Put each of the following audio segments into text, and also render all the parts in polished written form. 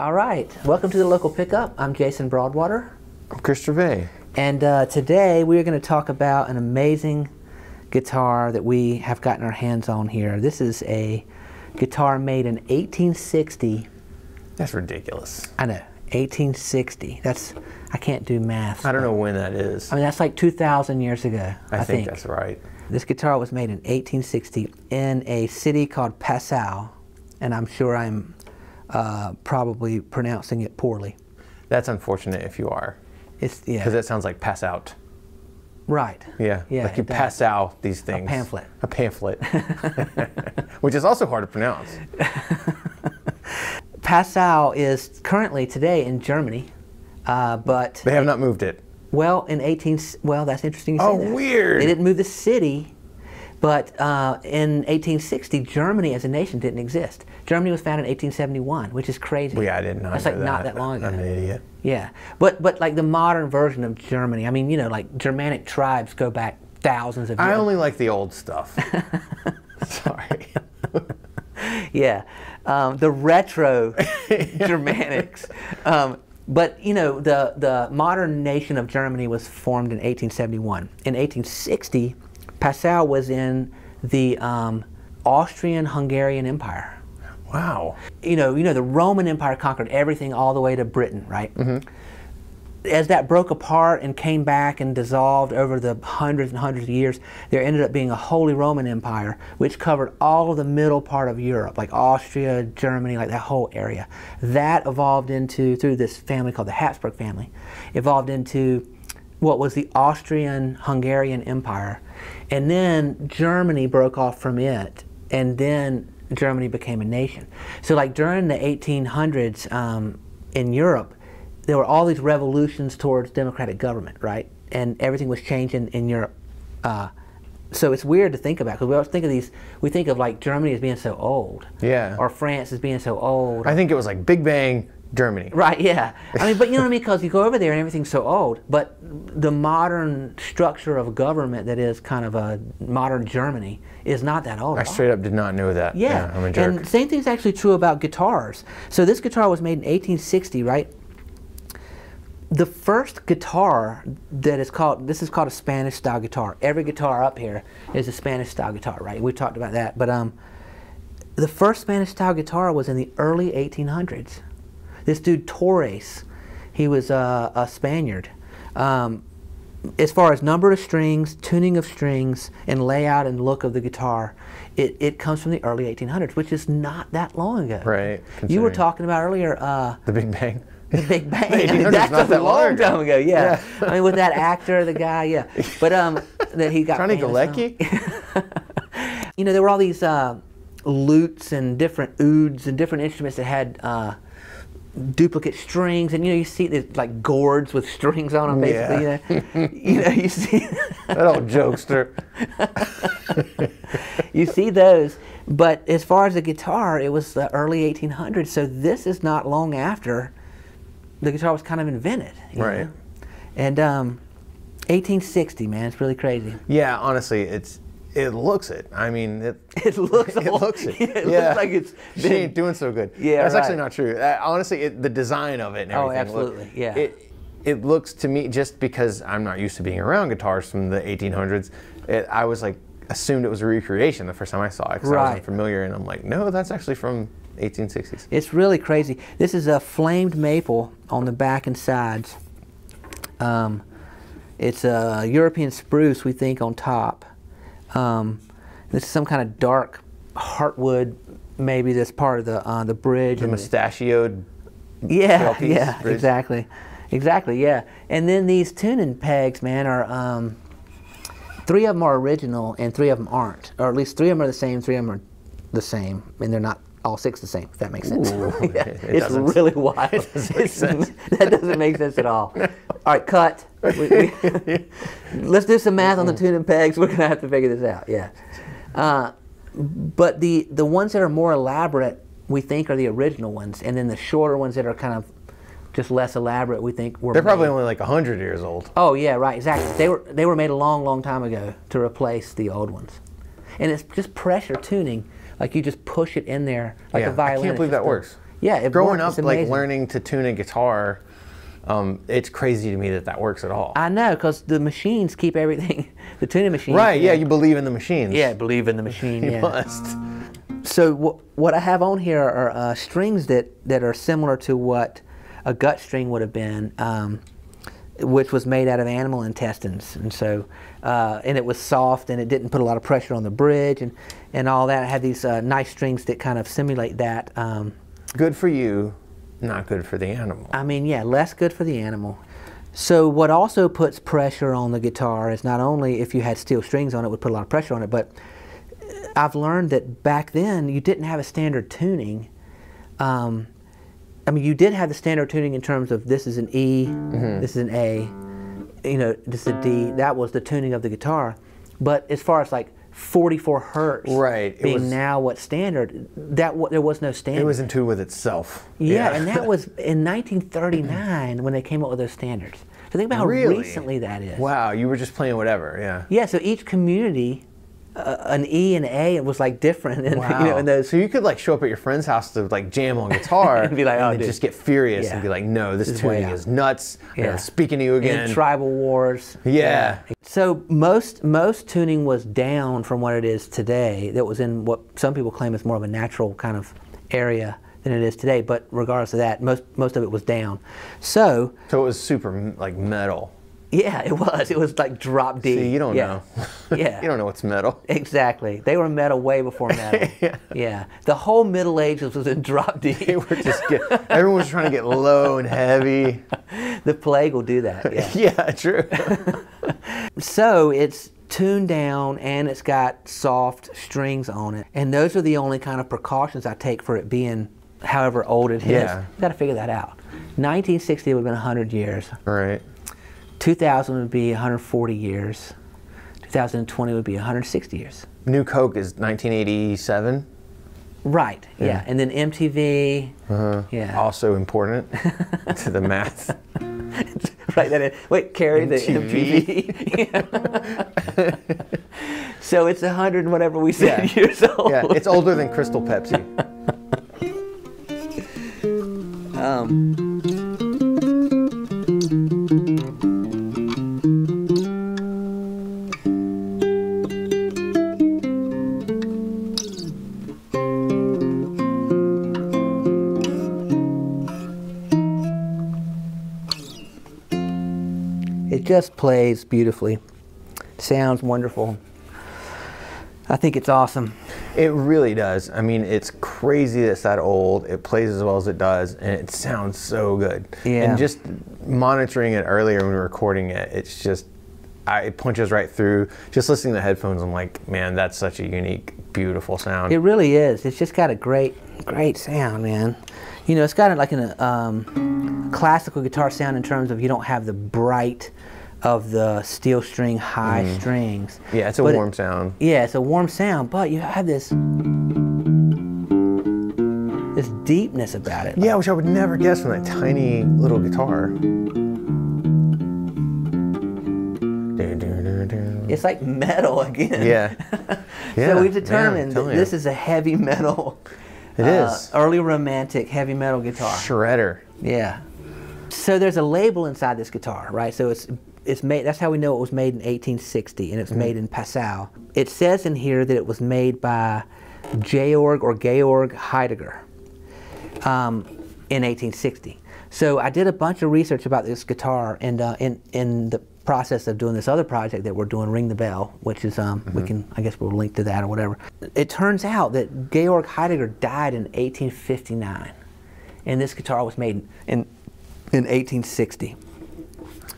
All right, welcome to the Local Pickup. I'm Jason Broadwater. I'm Chris Gervais. And today we're going to talk about an amazing guitar that we have gotten our hands on here. This is a guitar made in 1860. That's ridiculous. I know, 1860. I can't do math. I don't know when that is. I mean, that's like 2,000 years ago, I think. That's right. This guitar was made in 1860 in a city called Passau, and I'm sure I'm probably pronouncing it poorly. That's unfortunate if you are. Because that sounds like pass out. Right. Yeah. Like you pass out these things. A pamphlet. A pamphlet. Which is also hard to pronounce. Passau is currently today in Germany, but they have not moved it. Well, that's interesting you say that. Oh, weird. They didn't move the city, but in 1860, Germany as a nation didn't exist. Germany was founded in 1871, which is crazy. Well, yeah, I did not know that. That's like not that long ago. I'm an idiot. Yeah, but like the modern version of Germany, I mean, you know, like Germanic tribes go back thousands of years. I only like the old stuff. Sorry. Yeah, the retro Germanics. But you know, the modern nation of Germany was formed in 1871. In 1860, Passau was in the Austrian-Hungarian Empire. Wow. You know, the Roman Empire conquered everything all the way to Britain, right? Mm-hmm. As that broke apart and came back and dissolved over the hundreds and hundreds of years, there ended up being a Holy Roman Empire, which covered all of the middle part of Europe, like Austria, Germany, like that whole area. That evolved into, through this family called the Habsburg family, evolved into what was the Austrian-Hungarian Empire. And then Germany broke off from it, and then Germany became a nation. So like during the 1800s in Europe, there were all these revolutions towards democratic government, right? And everything was changing in Europe. So it's weird to think about, because we always think of these, we think of like Germany as being so old. Yeah. Or France as being so old. I think it was like Big Bang, Germany. Right, yeah. I mean, but you know what I mean? Because you go over there and everything's so old, but the modern structure of government that is kind of a modern Germany is not that old. I straight up did not know that. Yeah, I'm a jerk. And same thing's actually true about guitars. So this guitar was made in 1860, right? The first guitar that is called, this is called a Spanish style guitar. Every guitar up here is a Spanish style guitar, right? We talked about that. But the first Spanish style guitar was in the early 1800s. This dude Torres, he was a Spaniard. As far as number of strings, tuning of strings, and layout and look of the guitar, it comes from the early 1800s, which is not that long ago. Right. You were talking about earlier the Big Bang. The Big Bang. The 1800s, That's not that a long long time ago. Yeah. I mean, with that actor, the guy. Yeah. But that he got. Johnny Galecki. You know, there were all these lutes and different ouds and different instruments that had duplicate strings, and you know, you see these like gourds with strings on them, basically. Yeah. You know, you see that old jokester. You see those, but as far as the guitar, it was the early 1800s. So this is not long after the guitar was kind of invented. Right. Know? And 1860, man, it's really crazy. Yeah, honestly, it looks it. I mean, it looks it looks it. It looks like it's been, she ain't doing so good. Yeah, that's right. actually not true. Honestly, the design of it and everything. Oh, absolutely. Yeah. It looks to me, just because I'm not used to being around guitars from the 1800s, I was like assumed it was a recreation the first time I saw it, because I wasn't familiar, and I'm like, no, that's actually from 1860s. It's really crazy. This is a flamed maple on the back and sides. It's a European spruce, we think, on top. This is some kind of dark heartwood, maybe that's part of the bridge. The mustachioed. Yeah, bridge. exactly, yeah. And then these tuning pegs, man, are 3 of them are original and 3 of them aren't, or at least 3 of them are the same, 3 of them are the same, and they're not all 6 the same, if that makes sense. Ooh, yeah, it's really wide. That doesn't make sense at all. No. All right, cut. Let's do some math on the tuning pegs. We're going to have to figure this out, yeah. But the ones that are more elaborate, we think, are the original ones, and then the shorter ones that are kind of just less elaborate, we think were They're probably only like 100 years old. Oh, yeah, right, exactly. They were made a long, long time ago to replace the old ones. And it's just pressure tuning. Like you just push it in there like a violin. I can't believe that works. Yeah, growing up, like learning to tune a guitar, it's crazy to me that that works at all. I know, because the machines keep everything, the tuning machines. Right, yeah, you believe in the machines. Yeah, believe in the machine, You must. So what I have on here are strings that are similar to what a gut string would have been, which was made out of animal intestines. And so, and it was soft, and it didn't put a lot of pressure on the bridge, and all that. I had these nice strings that kind of simulate that. Good for you, not good for the animal. I mean, yeah, less good for the animal. So what also puts pressure on the guitar is not only if you had steel strings on it, would put a lot of pressure on it, but I've learned that back then you didn't have a standard tuning. I mean, you did have the standard tuning in terms of this is an E, this is an A, you know, this is a D. That was the tuning of the guitar. But as far as like 44 hertz being now what's standard, there was no standard. It was in tune with itself. Yeah, and that was in 1939 when they came up with those standards. So think about how recently that is. Wow, you were just playing whatever, yeah. Yeah, so each community, an E and A, it was like different. And, wow. You know, and those, so you could like show up at your friend's house to like jam on guitar and be like, oh, and just get furious and be like, no, this tuning is nuts. I'm speaking to you again. And tribal wars. Yeah. So most tuning was down from what it is today. That was in what some people claim is more of a natural kind of area than it is today. But regardless of that, most of it was down. So it was super like metal. Yeah, it was. It was like drop D. See, you don't know. Yeah. You don't know what's metal. Exactly. They were metal way before metal. Yeah. The whole Middle Ages was in drop D. They were just everyone was trying to get low and heavy. The plague will do that. Yeah. Yeah, true. So it's tuned down and it's got soft strings on it. And those are the only kind of precautions I take for it being however old it is. Yeah. You got to figure that out. 1960 would have been 100 years. Right. 2000 would be 140 years. 2020 would be 160 years. New Coke is 1987. Right. Yeah. And then MTV. Yeah. Also important to the math. Write that in. Wait, carry the MTV. So it's 100 and whatever we said years old. Yeah. It's older than Crystal Pepsi. It just plays beautifully. Sounds wonderful. I think it's awesome. It really does. I mean, it's crazy that it's that old. It plays as well as it does, and it sounds so good. Yeah. And just monitoring it earlier when we were recording it, it's just, it punches right through. Just listening to the headphones, I'm like, man, that's such a unique, beautiful sound. It really is. It's just got a great sound, man. You know, it's got like a classical guitar sound in terms of you don't have the bright of the steel string high strings. Yeah, it's a warm sound. Yeah, it's a warm sound, but you have this deepness about it. Yeah, which I would never guess from that tiny little guitar. It's like metal again. Yeah. So we've determined that this is a heavy metal. It is. Early romantic heavy metal guitar. Shredder. Yeah. So there's a label inside this guitar, right? So it's made, that's how we know it was made in 1860, and it's made in Passau. It says in here that it was made by Georg Heidegger in 1860. So I did a bunch of research about this guitar, and in the process of doing this other project that we're doing, Ring the Bell, which is, we can, I guess we'll link to that or whatever. It turns out that Georg Heidegger died in 1859, and this guitar was made in 1860,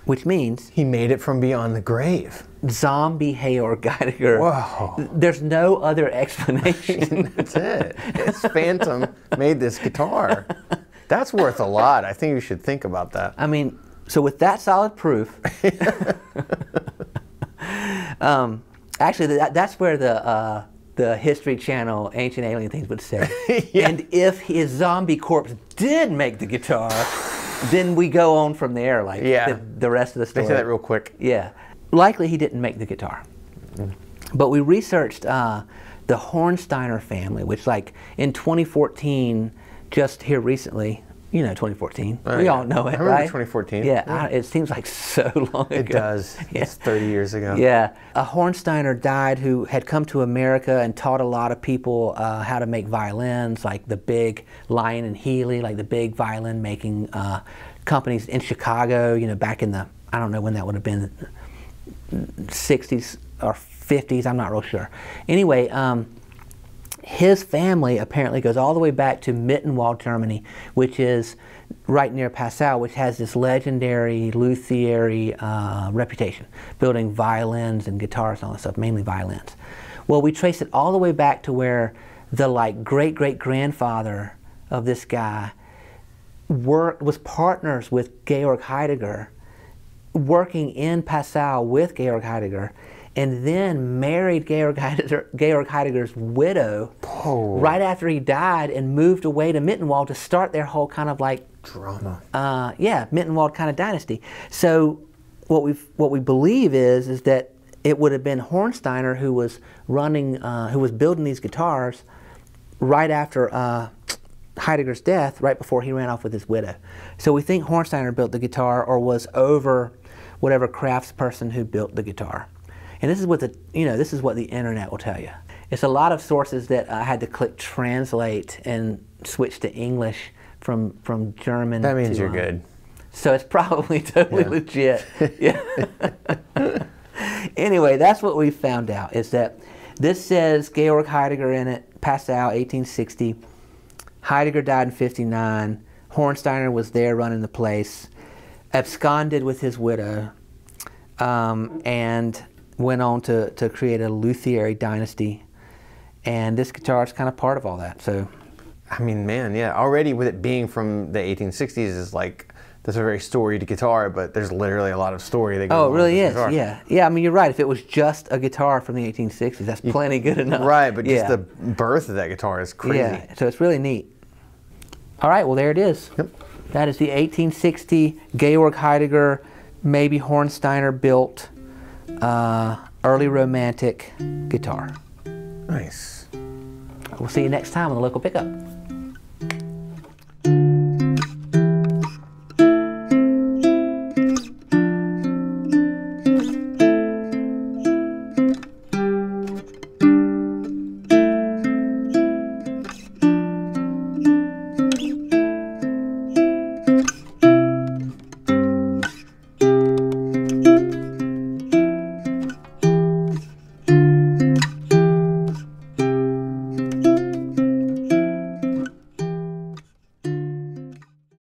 which means he made it from beyond the grave. Zombie Georg Heidegger. Whoa. There's no other explanation. That's it. It's Phantom made this guitar. That's worth a lot. I think you should think about that. I mean, so with that solid proof, actually that's where the History Channel Ancient Alien Things would say. And if his zombie corpse did make the guitar, then we go on from there, like the rest of the story. They say that real quick. Yeah. Likely he didn't make the guitar. But we researched the Hornsteiner family, which like in 2014 just here recently. 2014. Oh, We all know it, I remember right? 2014. Yeah, it seems like so long ago. It does. Yeah. It's 30 years ago. Yeah. A Hornsteiner died who had come to America and taught a lot of people how to make violins, like the big Lion and Healy, like the big violin making companies in Chicago, back in the, I don't know when that would have been, 60s or 50s, I'm not real sure. Anyway, his family apparently goes all the way back to Mittenwald, Germany, which is right near Passau, which has this legendary luthiery reputation, building violins and guitars and all that stuff, mainly violins. Well, we trace it all the way back to where the great-great-grandfather of this guy was partners with Georg Heidegger, working in Passau with Georg Heidegger, and then married Georg Heidegger's widow right after he died, and moved away to Mittenwald to start their whole kind of like drama. Mittenwald kind of dynasty. So what we believe is that it would have been Hornsteiner who was building these guitars right after Heidegger's death, right before he ran off with his widow. So we think Hornsteiner built the guitar or was over whatever craftsperson who built the guitar. And this is what the internet will tell you. It's a lot of sources that I had to click translate and switch to English from German. That means you're good. So it's probably totally legit. Yeah. Anyway, that's what we found out, is that this says Georg Heidegger in it, Passau, 1860. Heidegger died in 59. Hornsteiner was there running the place, absconded with his widow, and went on to create a luthiery dynasty, and this guitar is kind of part of all that. So, I mean, man, yeah. Already with it being from the 1860s is like, that's a very storied guitar, but there's literally a lot of story that goes on. Oh, it really is. Guitar. Yeah, yeah. I mean, you're right. If it was just a guitar from the 1860s, that's plenty good enough. Right, but just the birth of that guitar is crazy. Yeah. So it's really neat. All right. Well, there it is. Yep. That is the 1860 Georg Heidegger, maybe Hornsteiner built. Early romantic guitar. Nice. We'll see you next time on the Local Pickup.